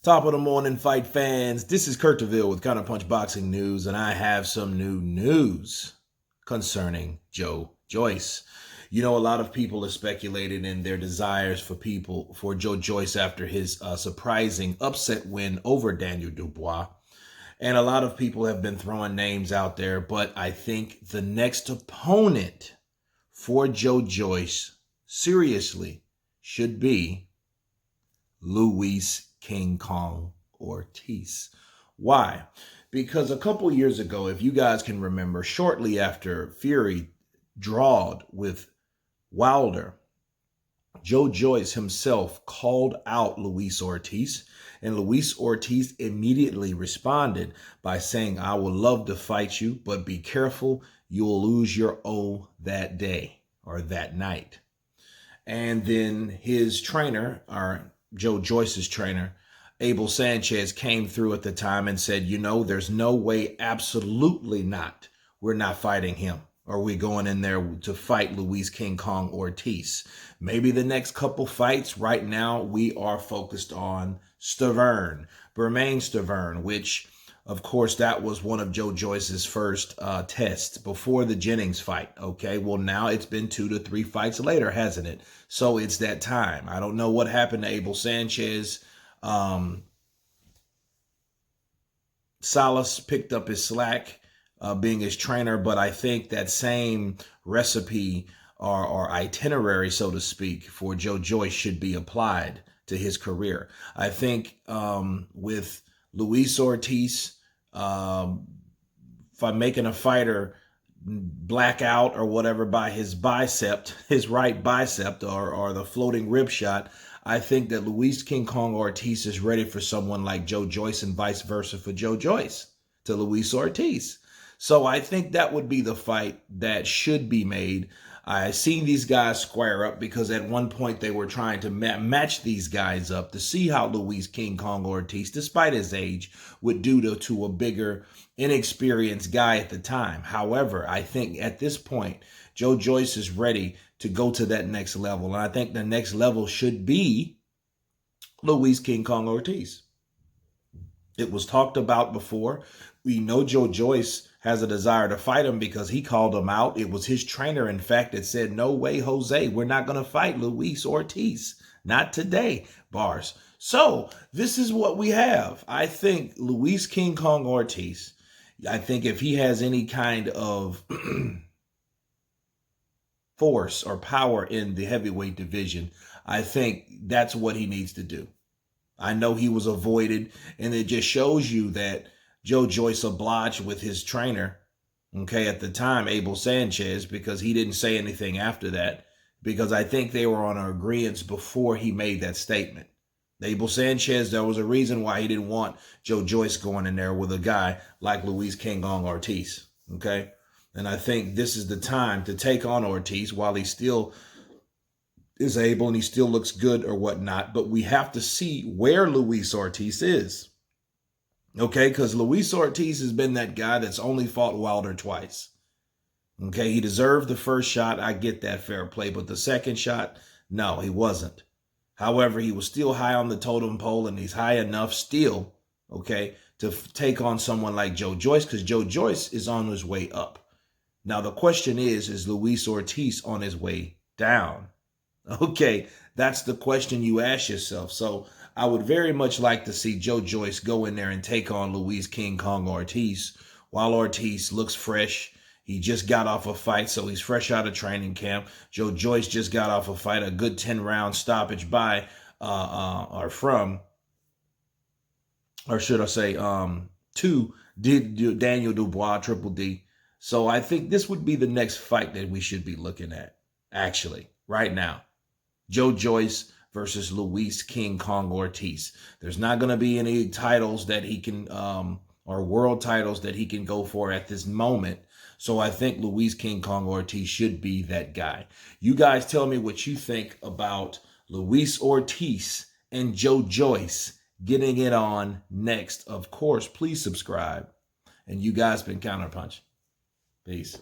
Top of the morning, fight fans. This is Kurt DeVille with Counterpunch Boxing News, and I have some new news concerning Joe Joyce. You know, a lot of people are speculating in their desires for Joe Joyce after his surprising upset win over Daniel Dubois. And a lot of people have been throwing names out there, but I think the next opponent for Joe Joyce, seriously, should be Luis King Kong Ortiz. Why? Because a couple years ago, if you guys can remember, shortly after Fury drawed with Wilder, Joe Joyce himself called out Luis Ortiz, and Luis Ortiz immediately responded by saying, "I would love to fight you, but be careful, you'll lose your O that day or that night." And then his trainer, or Joe Joyce's trainer, Abel Sanchez, came through at the time and said, there's no way, absolutely not, we're not fighting him. Or we going in there to fight Luis King Kong Ortiz. Maybe the next couple fights. Right now, we are focused on Stiverne, Bermane Stiverne, which, of course, that was one of Joe Joyce's first tests before the Jennings fight. Okay, well, now it's been 2 to 3 fights later, hasn't it? So it's that time. I don't know what happened to Abel Sanchez. Salas picked up his slack, being his trainer, but I think that same recipe or itinerary, so to speak, for Joe Joyce should be applied to his career. I think with Luis Ortiz, if I'm making a fighter black out or whatever by his bicep, his right bicep, or the floating rib shot, I think that Luis King Kong Ortiz is ready for someone like Joe Joyce and vice versa for Joe Joyce to Luis Ortiz. So I think that would be the fight that should be made. I've seen these guys square up because at one point they were trying to match these guys up to see how Luis King Kong Ortiz, despite his age, would do to a bigger, inexperienced guy at the time. However, I think at this point, Joe Joyce is ready to go to that next level. And I think the next level should be Luis King Kong Ortiz. It was talked about before. We know Joe Joyce has a desire to fight him because he called him out. It was his trainer, in fact, that said, "No way, Jose, we're not going to fight Luis Ortiz. Not today," bars. So this is what we have. I think Luis King Kong Ortiz, I think if he has any kind of force or power in the heavyweight division, I think that's what he needs to do. I know he was avoided, and it just shows you that Joe Joyce obliged with his trainer, okay, at the time, Abel Sanchez, because he didn't say anything after that, because I think they were on an agreement before he made that statement. Abel Sanchez, there was a reason why he didn't want Joe Joyce going in there with a guy like Luis King Kong Ortiz, okay? And I think this is the time to take on Ortiz while he still is able and he still looks good or whatnot. But we have to see where Luis Ortiz is. Okay, because Luis Ortiz has been that guy that's only fought Wilder twice. Okay, he deserved the first shot. I get that, fair play. But the second shot, no, he wasn't. However, he was still high on the totem pole, and he's high enough still, okay, to take on someone like Joe Joyce, because Joe Joyce is on his way up. Now, the question is Luis Ortiz on his way down? Okay, that's the question you ask yourself. So I would very much like to see Joe Joyce go in there and take on Luis King Kong Ortiz while Ortiz looks fresh. He just got off a fight, so he's fresh out of training camp. Joe Joyce just got off a fight, a good 10-round stoppage by, or should I say, to Daniel Dubois, Triple D. So I think this would be the next fight that we should be looking at, actually, right now. Joe Joyce versus Luis King Kong Ortiz. There's not going to be any titles that he can, or world titles that he can go for at this moment. So I think Luis King Kong Ortiz should be that guy. You guys tell me what you think about Luis Ortiz and Joe Joyce getting it on next. Of course, please subscribe. And you guys been Counterpunch. Peace.